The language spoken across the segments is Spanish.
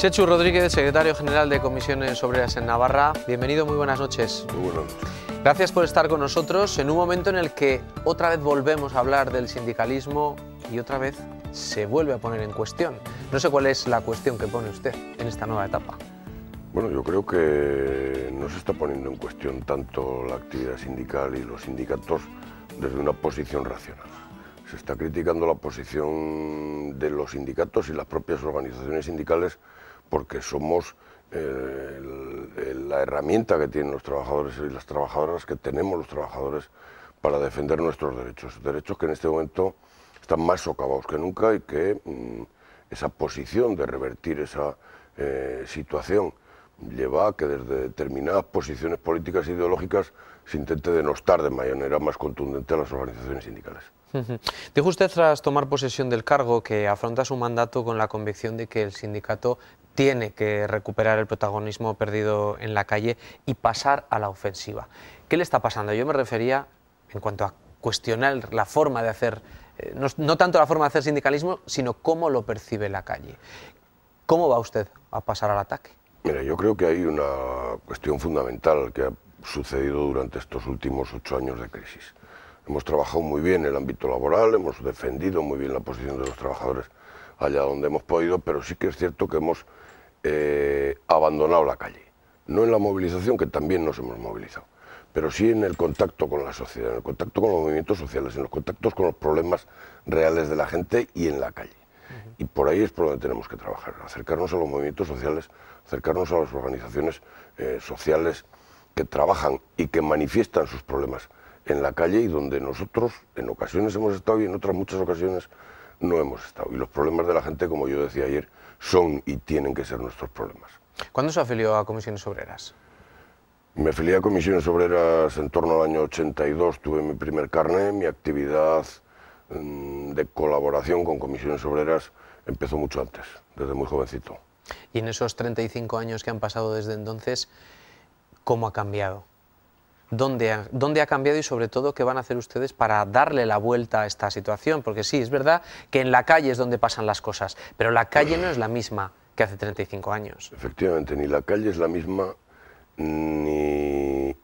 Chechu Rodríguez, secretario general de Comisiones Obreras en Navarra. Bienvenido, muy buenas noches. Muy buenas noches. Gracias por estar con nosotros en un momento en el que otra vez volvemos a hablar del sindicalismo y otra vez se vuelve a poner en cuestión. No sé cuál es la cuestión que pone usted en esta nueva etapa. Bueno, yo creo que no se está poniendo en cuestión tanto la actividad sindical y los sindicatos desde una posición racional. Se está criticando la posición de los sindicatos y las propias organizaciones sindicales porque somos la herramienta que tienen los trabajadores y las trabajadoras, que tenemos los trabajadores para defender nuestros derechos. Derechos que en este momento están más socavados que nunca y que esa posición de revertir esa situación lleva a que desde determinadas posiciones políticas e ideológicas se intente denostar de manera más contundente a las organizaciones sindicales. Dijo usted tras tomar posesión del cargo que afronta su mandato con la convicción de que el sindicato tiene que recuperar el protagonismo perdido en la calle y pasar a la ofensiva. ¿Qué le está pasando? Yo me refería en cuanto a cuestionar la forma de hacer, no tanto la forma de hacer sindicalismo, sino cómo lo percibe la calle. ¿Cómo va usted a pasar al ataque? Mira, yo creo que hay una cuestión fundamental que ha sucedido durante estos últimos 8 años de crisis. Hemos trabajado muy bien en el ámbito laboral, hemos defendido muy bien la posición de los trabajadores allá donde hemos podido, pero sí que es cierto que hemos abandonado la calle. No en la movilización, que también nos hemos movilizado, pero sí en el contacto con la sociedad, en el contacto con los movimientos sociales, en los contactos con los problemas reales de la gente y en la calle. Y por ahí es por donde tenemos que trabajar, acercarnos a los movimientos sociales, acercarnos a las organizaciones sociales que trabajan y que manifiestan sus problemas en la calle y donde nosotros en ocasiones hemos estado y en otras muchas ocasiones no hemos estado. Y los problemas de la gente, como yo decía ayer, son y tienen que ser nuestros problemas. ¿Cuándo se afilió a Comisiones Obreras? Me afilié a Comisiones Obreras en torno al año 82, tuve mi primer carné, mi actividad de colaboración con Comisiones Obreras empezó mucho antes, desde muy jovencito. Y en esos 35 años que han pasado desde entonces, ¿cómo ha cambiado? ¿Dónde ha cambiado y sobre todo qué van a hacer ustedes para darle la vuelta a esta situación? Porque sí, es verdad que en la calle es donde pasan las cosas, pero la calle no es la misma que hace 35 años. Efectivamente, ni la calle es la misma, ni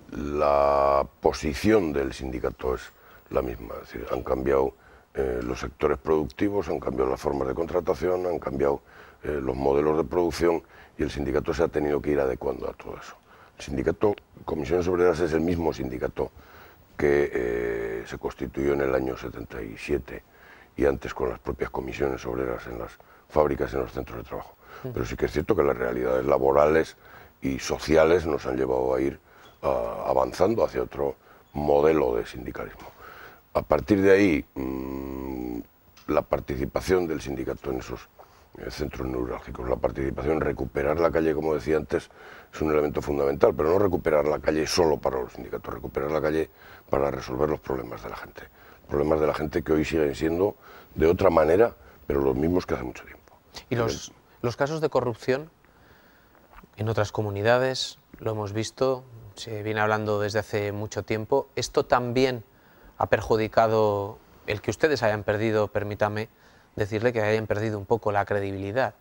la posición del sindicato es la misma. Es decir, han cambiado los sectores productivos, han cambiado las formas de contratación, han cambiado los modelos de producción y el sindicato se ha tenido que ir adecuando a todo eso. El sindicato Comisiones Obreras es el mismo sindicato que se constituyó en el año 77 y antes con las propias comisiones obreras en las fábricas y en los centros de trabajo. Pero sí que es cierto que las realidades laborales y sociales nos han llevado a ir avanzando hacia otro modelo de sindicalismo. A partir de ahí, la participación del sindicato en esos centros neurálgicos, la participación, recuperar la calle, como decía antes, es un elemento fundamental, pero no recuperar la calle solo para los sindicatos, recuperar la calle para resolver los problemas de la gente. Problemas de la gente que hoy siguen siendo de otra manera, pero los mismos que hace mucho tiempo. ¿Y los casos de corrupción en otras comunidades? Lo hemos visto, se viene hablando desde hace mucho tiempo. ¿Esto también ha perjudicado el que ustedes hayan perdido, permítame decirle, que hayan perdido un poco la credibilidad?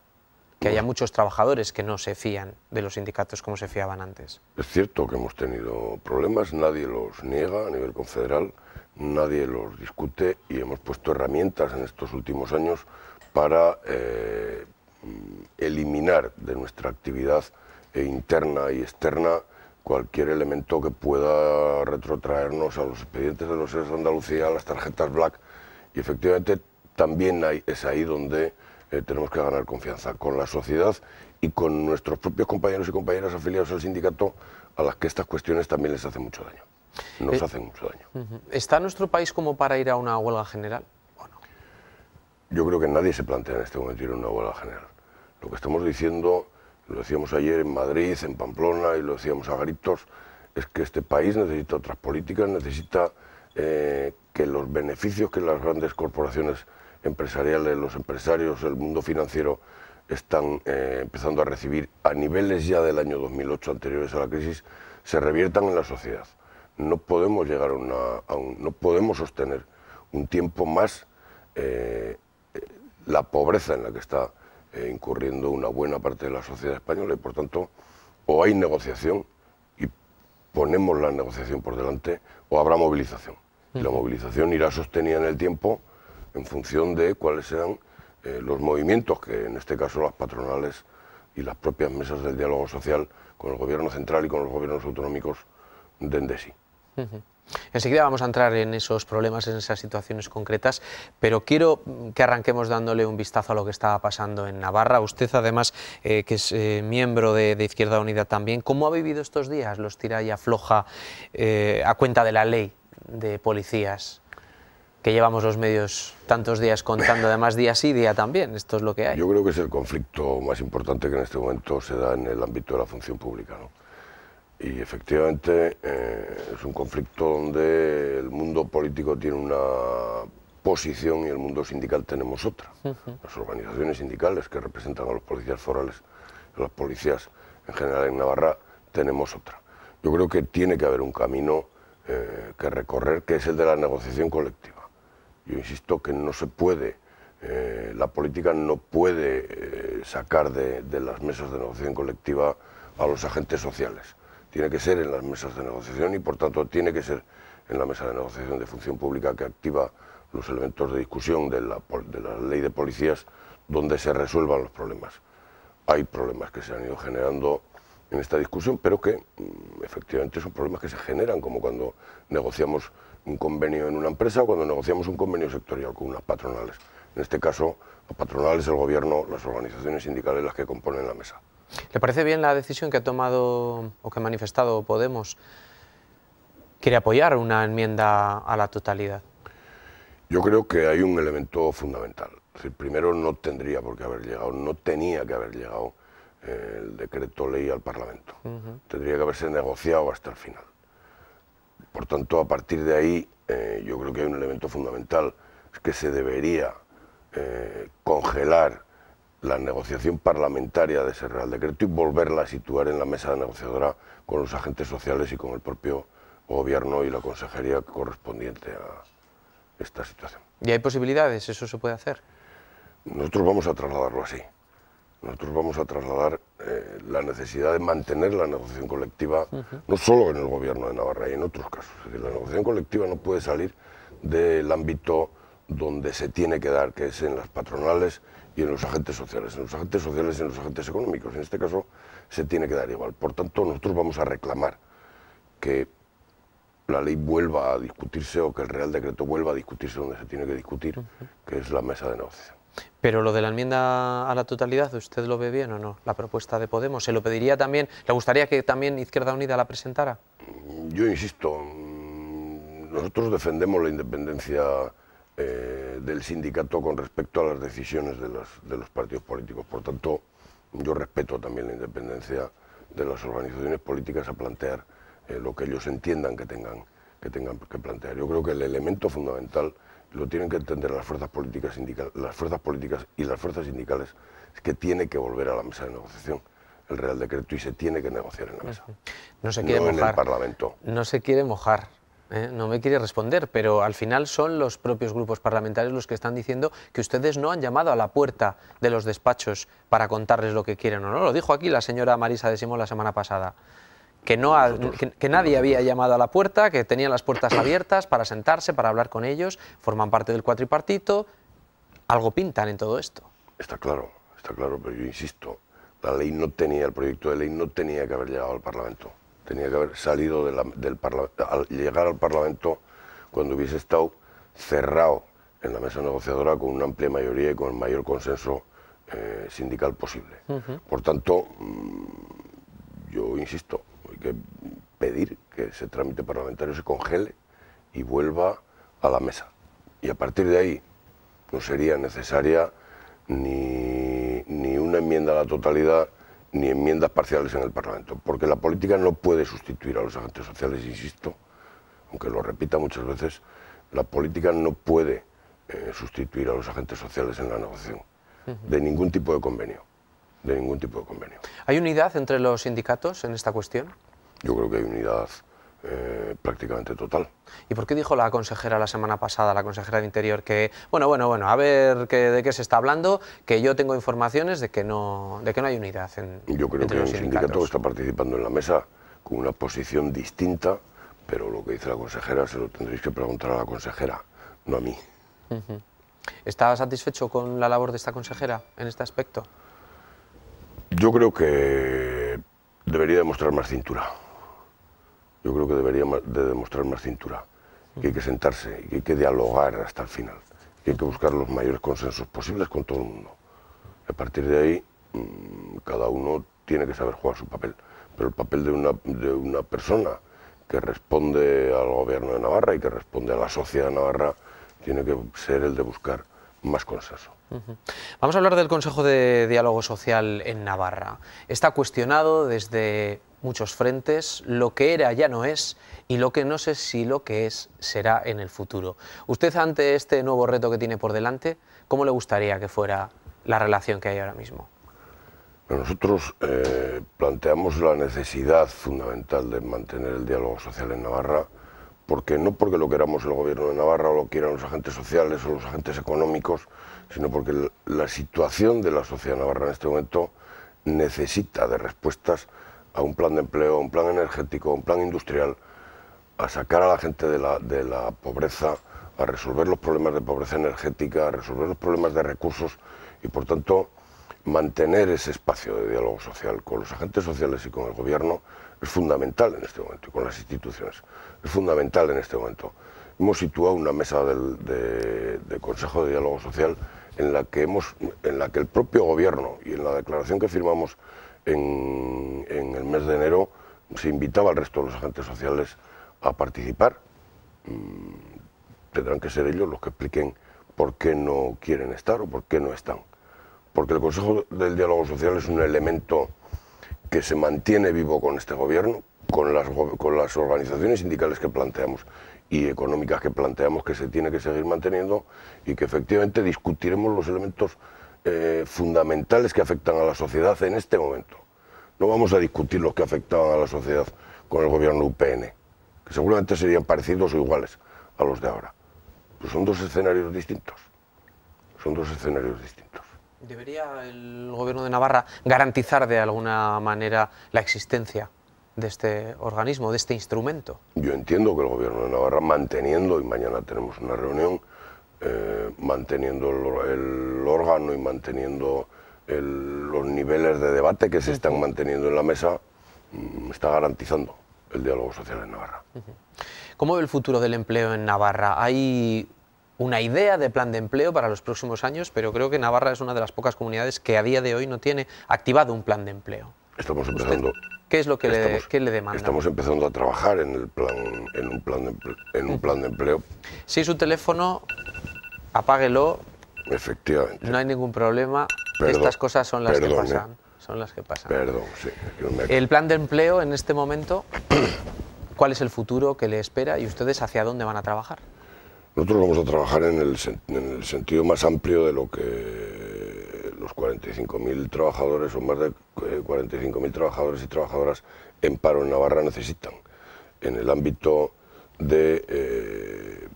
Que haya muchos trabajadores que no se fían de los sindicatos como se fiaban antes. Es cierto que hemos tenido problemas, nadie los niega a nivel confederal, nadie los discute y hemos puesto herramientas en estos últimos años para eliminar de nuestra actividad interna y externa cualquier elemento que pueda retrotraernos a los expedientes de los ERES de Andalucía, a las tarjetas Black, y efectivamente también es ahí donde tenemos que ganar confianza con la sociedad y con nuestros propios compañeros y compañeras afiliados al sindicato, a las que estas cuestiones también les hacen mucho daño, nos hacen mucho daño. ¿Está nuestro país como para ir a una huelga general o no? Yo creo que nadie se plantea en este momento ir a una huelga general. Lo que estamos diciendo, lo decíamos ayer en Madrid, en Pamplona, y lo decíamos a gritos, es que este país necesita otras políticas, necesita que los beneficios que las grandes corporaciones empresariales, los empresarios, el mundo financiero están empezando a recibir a niveles ya del año 2008 anteriores a la crisis, se reviertan en la sociedad. No podemos llegar no podemos sostener un tiempo más la pobreza en la que está incurriendo una buena parte de la sociedad española y por tanto o hay negociación y ponemos la negociación por delante o habrá movilización. Y la movilización irá sostenida en el tiempo en función de cuáles sean los movimientos que en este caso las patronales y las propias mesas del diálogo social con el gobierno central y con los gobiernos autonómicos den de sí. Enseguida vamos a entrar en esos problemas, en esas situaciones concretas, pero quiero que arranquemos dándole un vistazo a lo que estaba pasando en Navarra. Usted, además, que es miembro de Izquierda Unida también, ¿cómo ha vivido estos días? Los tira y afloja a cuenta de la ley de policías que llevamos los medios tantos días contando, además día sí, día también. Esto es lo que hay. Yo creo que es el conflicto más importante que en este momento se da en el ámbito de la función pública, ¿no? Y efectivamente es un conflicto donde el mundo político tiene una posición y el mundo sindical tenemos otra. Las organizaciones sindicales que representan a los policías forales, a las policías en general en Navarra, tenemos otra. Yo creo que tiene que haber un camino que recorrer, que es el de la negociación colectiva. Yo insisto que no se puede, la política no puede sacar de las mesas de negociación colectiva a los agentes sociales. Tiene que ser en las mesas de negociación y por tanto tiene que ser en la mesa de negociación de función pública que activa los elementos de discusión de la ley de policías donde se resuelvan los problemas. Hay problemas que se han ido generando en esta discusión, pero que efectivamente son problemas que se generan, como cuando negociamos un convenio en una empresa o cuando negociamos un convenio sectorial con unas patronales. En este caso, las patronales, el gobierno, las organizaciones sindicales las que componen la mesa. ¿Le parece bien la decisión que ha tomado o que ha manifestado Podemos? ¿Quiere apoyar una enmienda a la totalidad? Yo creo que hay un elemento fundamental. Es decir, primero no tendría por qué haber llegado, no tenía que haber llegado el decreto ley al Parlamento. Tendría que haberse negociado hasta el final. Por tanto, a partir de ahí, yo creo que hay un elemento fundamental, es que se debería congelar la negociación parlamentaria de ese Real Decreto y volverla a situar en la mesa negociadora con los agentes sociales y con el propio gobierno y la consejería correspondiente a esta situación. ¿Y hay posibilidades? ¿Eso se puede hacer? Nosotros vamos a trasladarlo así. Nosotros vamos a trasladar la necesidad de mantener la negociación colectiva, no solo en el gobierno de Navarra y en otros casos. Es decir, la negociación colectiva no puede salir del ámbito donde se tiene que dar, que es en las patronales y en los agentes sociales, y en los agentes económicos. En este caso se tiene que dar igual. Por tanto, nosotros vamos a reclamar que la ley vuelva a discutirse o que el Real Decreto vuelva a discutirse donde se tiene que discutir, que es la mesa de negociación. Pero lo de la enmienda a la totalidad, ¿usted lo ve bien o no? La propuesta de Podemos, ¿se lo pediría también? ¿Le gustaría que también Izquierda Unida la presentara? Yo insisto, nosotros defendemos la independencia del sindicato con respecto a las decisiones de los partidos políticos. Por tanto, yo respeto también la independencia de las organizaciones políticas a plantear lo que ellos entiendan que tengan que plantear. Yo creo que el elemento fundamental lo tienen que entender las fuerzas políticas y las fuerzas sindicales, es que tiene que volver a la mesa de negociación el Real Decreto y se tiene que negociar en la mesa. No se quiere mojar. En el Parlamento. No se quiere mojar. No me quiere responder, pero al final son los propios grupos parlamentarios los que están diciendo que ustedes no han llamado a la puerta de los despachos para contarles lo que quieren o no. Lo dijo aquí la señora Marisa de Simón la semana pasada. Que nadie había llamado a la puerta, que tenían las puertas abiertas para sentarse, para hablar con ellos, forman parte del cuatripartito, algo pintan en todo esto. Está claro, pero yo insisto, el proyecto de ley no tenía que haber llegado al Parlamento, tenía que haber salido del Parlamento, al llegar al Parlamento cuando hubiese estado cerrado en la mesa negociadora con una amplia mayoría y con el mayor consenso sindical posible. Por tanto, yo insisto, hay que pedir que ese trámite parlamentario se congele y vuelva a la mesa. Y a partir de ahí no sería necesaria ni una enmienda a la totalidad ni enmiendas parciales en el Parlamento, porque la política no puede sustituir a los agentes sociales, insisto, aunque lo repita muchas veces, la política no puede sustituir a los agentes sociales en la negociación de ningún tipo de convenio. De ningún tipo de convenio. ¿Hay unidad entre los sindicatos en esta cuestión? Yo creo que hay unidad prácticamente total. ¿Y por qué dijo la consejera la semana pasada, la consejera de Interior, que, bueno, a ver de qué se está hablando, que yo tengo informaciones de que no hay unidad Yo creo que entre hay los un sindicato que sindicatos? está participando en la mesa con una posición distinta, pero lo que dice la consejera se lo tendréis que preguntar a la consejera, no a mí. ¿Está satisfecho con la labor de esta consejera en este aspecto? Yo creo que debería demostrar más cintura. Yo creo que debería de demostrar más cintura. Que hay que sentarse y que hay que dialogar hasta el final. Que hay que buscar los mayores consensos posibles con todo el mundo. Y a partir de ahí, cada uno tiene que saber jugar su papel. Pero el papel de una persona que responde al gobierno de Navarra y que responde a la sociedad de Navarra tiene que ser el de buscar más consenso. Vamos a hablar del Consejo de Diálogo Social en Navarra. Está cuestionado desde muchos frentes, lo que era ya no es y lo que no sé si lo que es será en el futuro. Usted, ante este nuevo reto que tiene por delante, ¿cómo le gustaría que fuera la relación que hay ahora mismo? Nosotros planteamos la necesidad fundamental de mantener el diálogo social en Navarra, no porque lo queramos el gobierno de Navarra o lo quieran los agentes sociales o los agentes económicos, sino porque la situación de la sociedad navarra en este momento necesita de respuestas a un plan de empleo, a un plan energético, a un plan industrial, a sacar a la gente de la pobreza, a resolver los problemas de pobreza energética, a resolver los problemas de recursos y, por tanto, mantener ese espacio de diálogo social con los agentes sociales y con el gobierno es fundamental en este momento, y con las instituciones. Es fundamental en este momento. Hemos situado una mesa de Consejo de Diálogo Social en la que el propio gobierno, y en la declaración que firmamos en el mes de enero, se invitaba al resto de los agentes sociales a participar. Tendrán que ser ellos los que expliquen por qué no quieren estar o por qué no están. Porque el Consejo del Diálogo Social es un elemento que se mantiene vivo con este gobierno, con las organizaciones sindicales que planteamos y económicas que planteamos, que se tiene que seguir manteniendo, y que efectivamente discutiremos los elementos fundamentales que afectan a la sociedad en este momento. No vamos a discutir los que afectaban a la sociedad con el gobierno UPN, que seguramente serían parecidos o iguales a los de ahora. Pues son dos escenarios distintos. Son dos escenarios distintos. ¿Debería el gobierno de Navarra garantizar de alguna manera la existencia de este organismo, de este instrumento? Yo entiendo que el gobierno de Navarra, manteniendo, y mañana tenemos una reunión, manteniendo el órgano y manteniendo los niveles de debate que se están manteniendo en la mesa, está garantizando el diálogo social en Navarra. ¿Cómo ve el futuro del empleo en Navarra? ¿Hay una idea de plan de empleo para los próximos años? Pero creo que Navarra es una de las pocas comunidades que a día de hoy no tiene activado un plan de empleo. Estamos empezando. ¿Qué es lo que le demanda? Estamos empezando a trabajar en un plan de empleo. Si su teléfono, apáguelo. Efectivamente. No hay ningún problema. Estas cosas son las que pasan. Son las que pasan. Perdón, sí. El plan de empleo en este momento, ¿cuál es el futuro que le espera y ustedes hacia dónde van a trabajar? Nosotros vamos a trabajar en el sentido más amplio de lo que los 45.000 trabajadores o más de 45.000 trabajadores y trabajadoras en paro en Navarra necesitan. En el ámbito de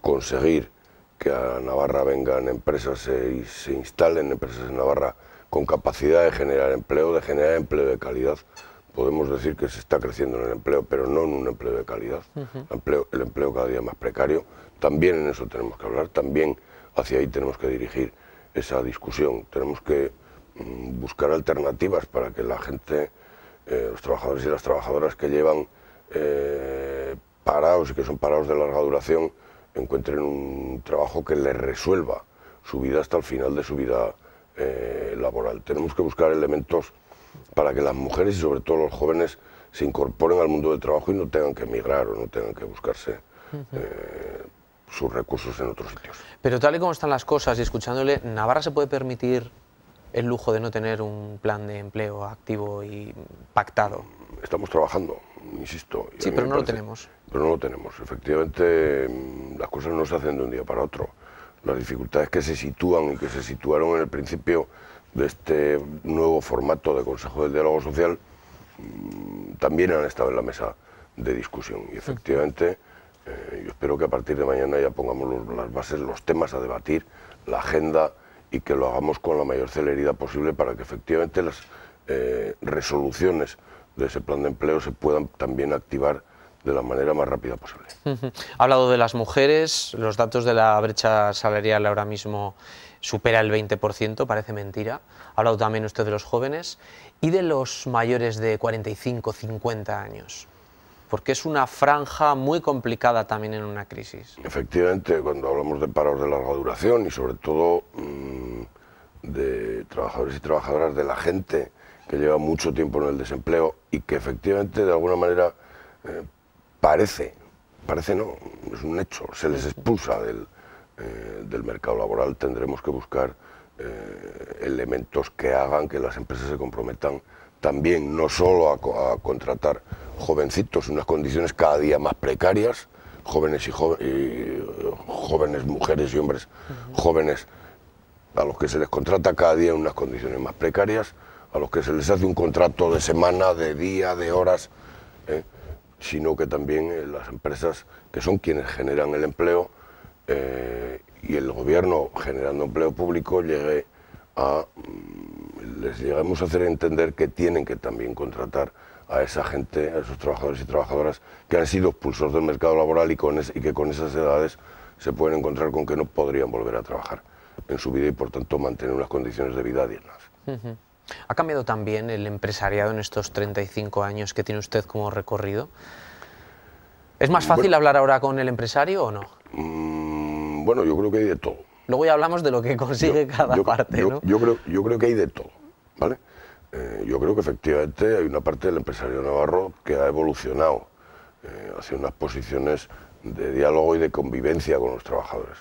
conseguir que a Navarra vengan empresas y se instalen empresas en Navarra con capacidad de generar empleo de calidad. Podemos decir que se está creciendo en el empleo, pero no en un empleo de calidad. El empleo cada día más precario. También en eso tenemos que hablar, también hacia ahí tenemos que dirigir esa discusión. Tenemos que buscar alternativas para que la gente, los trabajadores y las trabajadoras que llevan parados y que son parados de larga duración, encuentren un trabajo que les resuelva su vida hasta el final de su vida laboral. Tenemos que buscar elementos para que las mujeres y sobre todo los jóvenes se incorporen al mundo del trabajo y no tengan que emigrar o no tengan que buscarse sus recursos en otros sitios. Pero tal y como están las cosas y escuchándole, ¿Navarra se puede permitir el lujo de no tener un plan de empleo activo y pactado? Estamos trabajando, insisto. Sí, pero no lo tenemos. Pero no lo tenemos. Efectivamente, las cosas no se hacen de un día para otro. Las dificultades que se sitúan y que se situaron en el principio de este nuevo formato de Consejo del Diálogo Social también han estado en la mesa de discusión. Y efectivamente, yo espero que a partir de mañana ya pongamos las bases, los temas a debatir, la agenda, y que lo hagamos con la mayor celeridad posible para que efectivamente las resoluciones de ese plan de empleo se puedan también activar de la manera más rápida posible. Ha hablado de las mujeres, los datos de la brecha salarial ahora mismo supera el 20%, parece mentira. Ha hablado también usted de los jóvenes y de los mayores de 45, 50 años, porque es una franja muy complicada también en una crisis. Efectivamente, cuando hablamos de paros de larga duración y sobre todo de trabajadores y trabajadoras, de la gente que lleva mucho tiempo en el desempleo y que efectivamente de alguna manera parece no, es un hecho, se les expulsa del mercado laboral, tendremos que buscar elementos que hagan que las empresas se comprometan también no solo a contratar jovencitos en unas condiciones cada día más precarias, jóvenes mujeres y hombres jóvenes a los que se les contrata cada día en unas condiciones más precarias, a los que se les hace un contrato de semana, de día, de horas, sino que también las empresas, que son quienes generan el empleo, y el gobierno generando empleo público, les lleguemos a hacer entender que tienen que también contratar a esa gente, a esos trabajadores y trabajadoras que han sido expulsados del mercado laboral y que con esas edades se pueden encontrar con que no podrían volver a trabajar en su vida y por tanto mantener unas condiciones de vida dignas. ¿Ha cambiado también el empresariado en estos 35 años que tiene usted como recorrido? ¿Es más fácil hablar ahora con el empresario o no? Bueno, yo creo que hay de todo. Luego ya hablamos de lo que consigue cada parte, ¿no? Yo creo que hay de todo, ¿vale? Yo creo que efectivamente hay una parte del empresario navarro que ha evolucionado hacia unas posiciones de diálogo y de convivencia con los trabajadores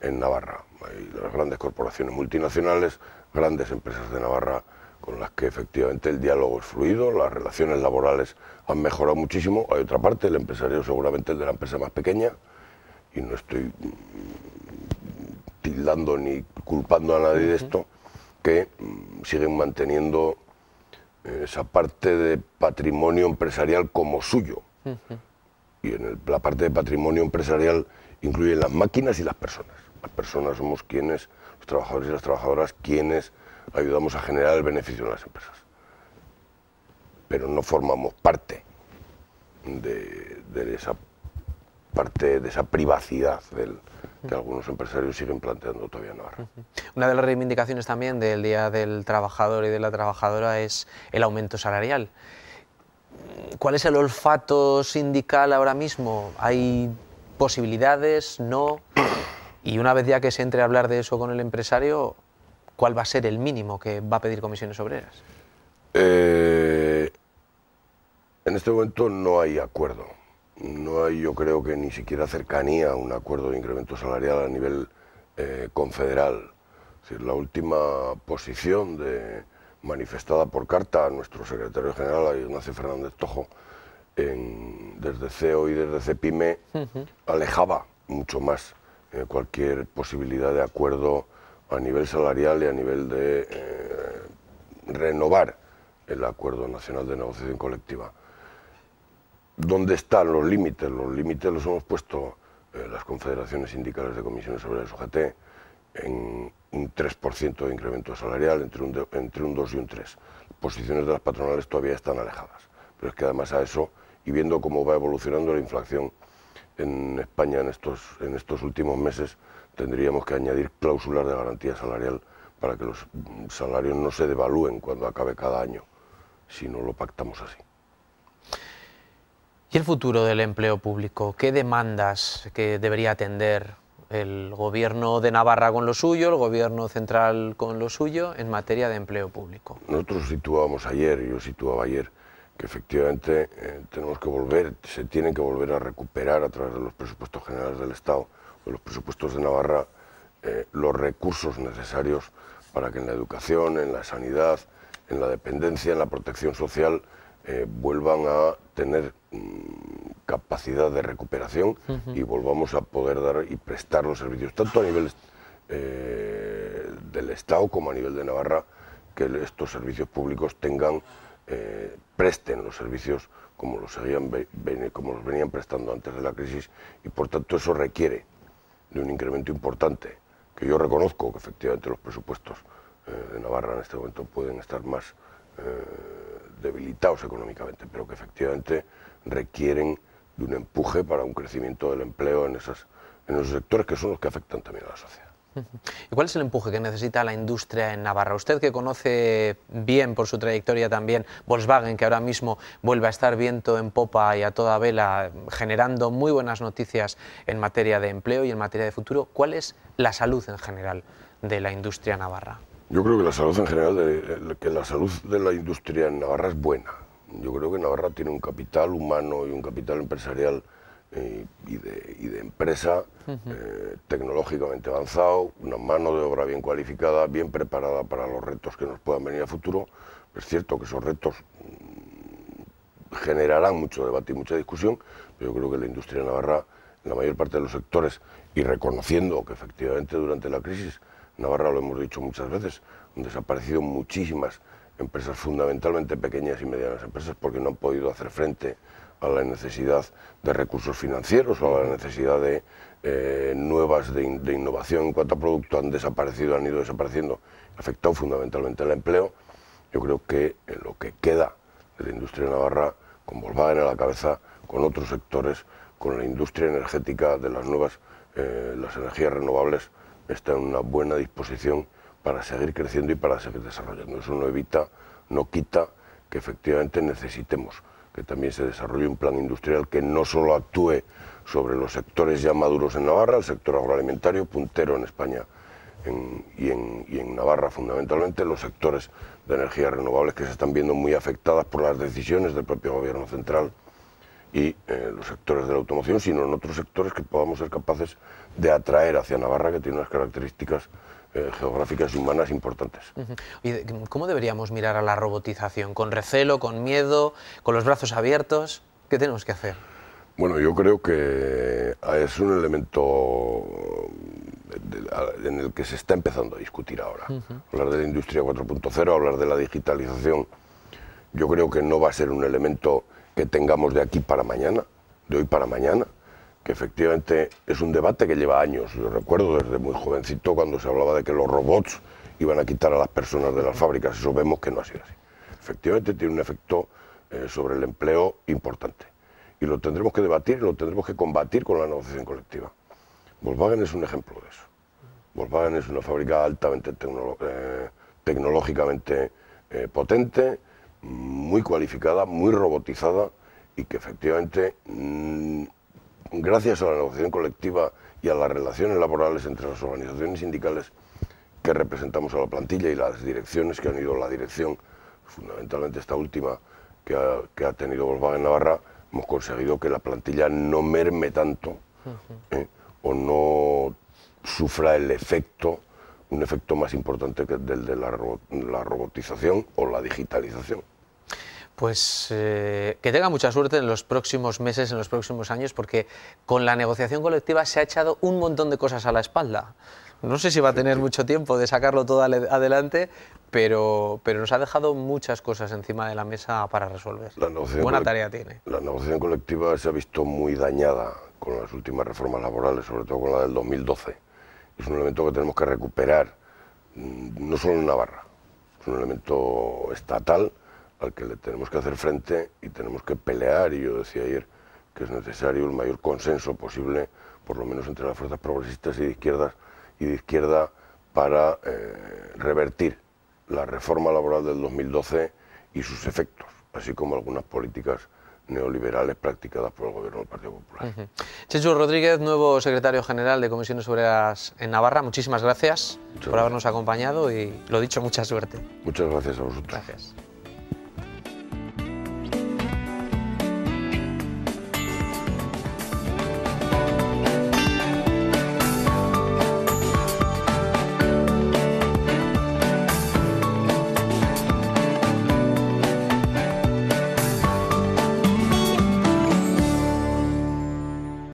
en Navarra. Hay las grandes corporaciones multinacionales, grandes empresas de Navarra con las que efectivamente el diálogo es fluido, las relaciones laborales han mejorado muchísimo. Hay otra parte, el empresario seguramente el de la empresa más pequeña, y no estoy tildando ni culpando a nadie de esto, que siguen manteniendo esa parte de patrimonio empresarial como suyo. Y en la parte de patrimonio empresarial incluyen las máquinas y las personas. Las personas somos quienes, los trabajadores y las trabajadoras, quienes ayudamos a generar el beneficio en las empresas. Pero no formamos parte de esa parte, de esa privacidad que algunos empresarios siguen planteando todavía en Navarra. Una de las reivindicaciones también del Día del Trabajador y de la Trabajadora es el aumento salarial. ¿Cuál es el olfato sindical ahora mismo? ¿Hay posibilidades? ¿No? Y una vez ya que se entre a hablar de eso con el empresario, ¿cuál va a ser el mínimo que va a pedir Comisiones Obreras? En este momento no hay acuerdo. No hay, yo creo que ni siquiera cercanía a un acuerdo de incremento salarial a nivel confederal. Es decir, la última posición manifestada por carta a nuestro secretario general, a Ignacio Fernández Tojo, desde CEO y desde CEPIME, alejaba mucho más cualquier posibilidad de acuerdo a nivel salarial y a nivel de renovar el Acuerdo Nacional de Negociación Colectiva. ¿Dónde están los límites? Los límites los hemos puesto las confederaciones sindicales de comisiones obreras UGT en un 3% de incremento salarial, entre un 2 y un 3. Las posiciones de las patronales todavía están alejadas. Pero es que además a eso, y viendo cómo va evolucionando la inflación en España en estos últimos meses, tendríamos que añadir cláusulas de garantía salarial para que los salarios no se devalúen cuando acabe cada año, si no lo pactamos así. ¿Y el futuro del empleo público? ¿Qué demandas que debería atender el Gobierno de Navarra con lo suyo, el Gobierno central con lo suyo, en materia de empleo público? Nosotros situábamos ayer, yo situaba ayer, que efectivamente se tienen que volver a recuperar a través de los presupuestos generales del Estado, de los presupuestos de Navarra, los recursos necesarios para que en la educación, en la sanidad, en la dependencia, en la protección social, vuelvan a tener capacidad de recuperación y volvamos a poder dar y prestar los servicios, tanto a nivel del Estado como a nivel de Navarra, que estos servicios públicos tengan presten los servicios como los venían prestando antes de la crisis, y por tanto eso requiere de un incremento importante, que yo reconozco que efectivamente los presupuestos de Navarra en este momento pueden estar más debilitados económicamente, pero que efectivamente requieren de un empuje para un crecimiento del empleo en esos sectores que son los que afectan también a la sociedad. ¿Y cuál es el empuje que necesita la industria en Navarra? Usted, que conoce bien por su trayectoria también Volkswagen, que ahora mismo vuelve a estar viento en popa y a toda vela, generando muy buenas noticias en materia de empleo y en materia de futuro, ¿cuál es la salud en general de la industria navarra? Yo creo que la salud en general, la salud de la industria en Navarra es buena. Yo creo que Navarra tiene un capital humano y un capital empresarial y de empresa tecnológicamente avanzado, una mano de obra bien cualificada, bien preparada para los retos que nos puedan venir a futuro. Es cierto que esos retos generarán mucho debate y mucha discusión, pero yo creo que la industria navarra, en la mayor parte de los sectores, y reconociendo que efectivamente durante la crisis, Navarra, lo hemos dicho muchas veces, han desaparecido muchísimas empresas, fundamentalmente pequeñas y medianas empresas, porque no han podido hacer frente a la necesidad de recursos financieros o a la necesidad de nuevas de innovación en cuanto a producto, han desaparecido, han ido desapareciendo, afectado fundamentalmente el empleo. Yo creo que en lo que queda de la industria navarra, con Volkswagen a la cabeza, con otros sectores, con la industria energética de las nuevas, las energías renovables, está en una buena disposición para seguir creciendo y para seguir desarrollando. Eso no evita, no quita que efectivamente necesitemos que también se desarrolle un plan industrial que no solo actúe sobre los sectores ya maduros en Navarra, el sector agroalimentario, puntero en España y en Navarra fundamentalmente, los sectores de energías renovables que se están viendo muy afectadas por las decisiones del propio gobierno central, y los sectores de la automoción, sino en otros sectores que podamos ser capaces de atraer hacia Navarra, que tiene unas características geográficas y humanas importantes. ¿Y cómo deberíamos mirar a la robotización? ¿Con recelo, con miedo, con los brazos abiertos? ¿Qué tenemos que hacer? Bueno, yo creo que es un elemento en el que se está empezando a discutir ahora. Hablar de la industria 4.0, hablar de la digitalización, yo creo que no va a ser un elemento que tengamos de aquí para mañana, de hoy para mañana, que efectivamente es un debate que lleva años. Yo recuerdo desde muy jovencito cuando se hablaba de que los robots iban a quitar a las personas de las fábricas. Eso vemos que no ha sido así. Efectivamente tiene un efecto sobre el empleo importante, y lo tendremos que debatir y lo tendremos que combatir con la negociación colectiva. Volkswagen es un ejemplo de eso. Volkswagen es una fábrica altamente tecnológicamente potente, muy cualificada, muy robotizada, y que efectivamente, gracias a la negociación colectiva y a las relaciones laborales entre las organizaciones sindicales que representamos a la plantilla y las direcciones que han ido, la dirección, fundamentalmente esta última que ha tenido Volkswagen Navarra, hemos conseguido que la plantilla no merme tanto o no sufra el efecto, un efecto más importante que el de la robotización o la digitalización. Pues que tenga mucha suerte en los próximos meses, en los próximos años, porque con la negociación colectiva se ha echado un montón de cosas a la espalda. No sé si va a tener mucho tiempo de sacarlo todo adelante, pero nos ha dejado muchas cosas encima de la mesa para resolver. Buena tarea tiene. La negociación colectiva se ha visto muy dañada con las últimas reformas laborales, sobre todo con la del 2012. Es un elemento que tenemos que recuperar, no solo en Navarra, es un elemento estatal al que le tenemos que hacer frente y tenemos que pelear, y yo decía ayer que es necesario el mayor consenso posible, por lo menos entre las fuerzas progresistas y de izquierda, para revertir la reforma laboral del 2012 y sus efectos, así como algunas políticas neoliberales practicadas por el gobierno del Partido Popular. Chechu Rodríguez, nuevo secretario general de Comisiones Obreras en Navarra, muchísimas gracias por habernos acompañado y, lo dicho, mucha suerte. Muchas gracias a vosotros. Gracias.